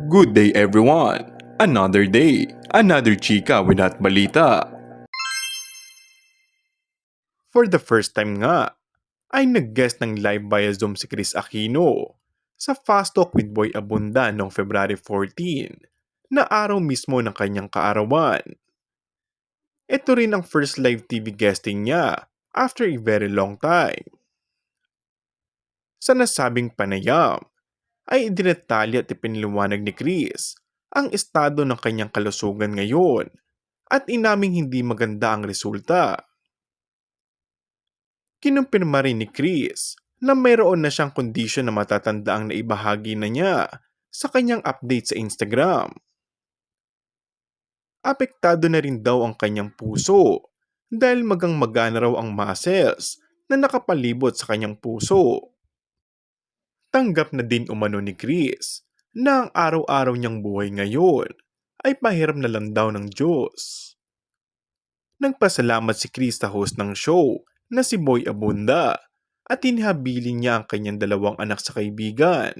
Good day everyone! Another day, another chika without balita. For the first time nga, ay nag-guest ng live via Zoom si Chris Aquino sa Fast Talk with Boy Abunda noong February 14 na araw mismo ng kanyang kaarawan. Ito rin ang first live TV guesting niya after a very long time. Sa nasabing panayam, ay idinatali at ipiniliwanag ni Chris ang estado ng kanyang kalusugan ngayon at inaming hindi maganda ang resulta. Kinumpirma rin ni Chris na mayroon na siyang kondisyon na matatandaang naibahagi na niya sa kanyang update sa Instagram. Apektado na rin daw ang kanyang puso dahil magang-magana raw ang muscles na nakapalibot sa kanyang puso. Tanggap na din umano ni Chris na ang araw-araw niyang buhay ngayon ay pahiram na lang daw ng Diyos. Nagpasalamat si Chris sa host ng show na si Boy Abunda at inihabilin niya ang kanyang dalawang anak sa kaibigan.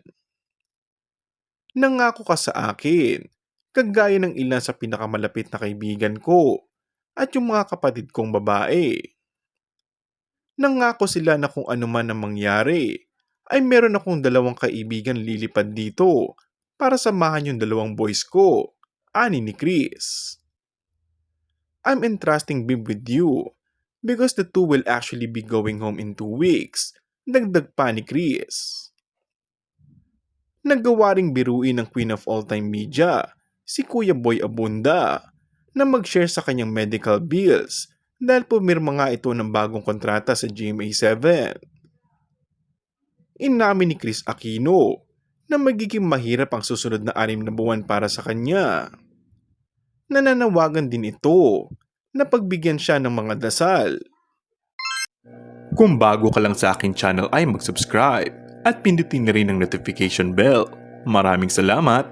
Nangako ka sa akin, kagaya ng ilan sa pinakamalapit na kaibigan ko at yung mga kapatid kong babae. Nangako sila na kung ano man ang mangyari, ay meron akong dalawang kaibigan lilipad dito para samahan yung dalawang boys ko, ani ni Chris. I'm entrusting Bib with you because the two will actually be going home in 2 weeks, dagdag pa ni Chris. Naggawa ring biruin ng Queen of All-Time Media, si Kuya Boy Abunda, na mag-share sa kanyang medical bills dahil pumirma nga ito ng bagong kontrata sa GMA7. Inamin ni Chris Aquino na magiging mahirap ang susunod na 6 na buwan para sa kanya. Nananawagan din ito na pagbigyan siya ng mga dasal. Kung bago ka lang sa aking channel ay mag-subscribe at pindutin na rin ang notification bell. Maraming salamat!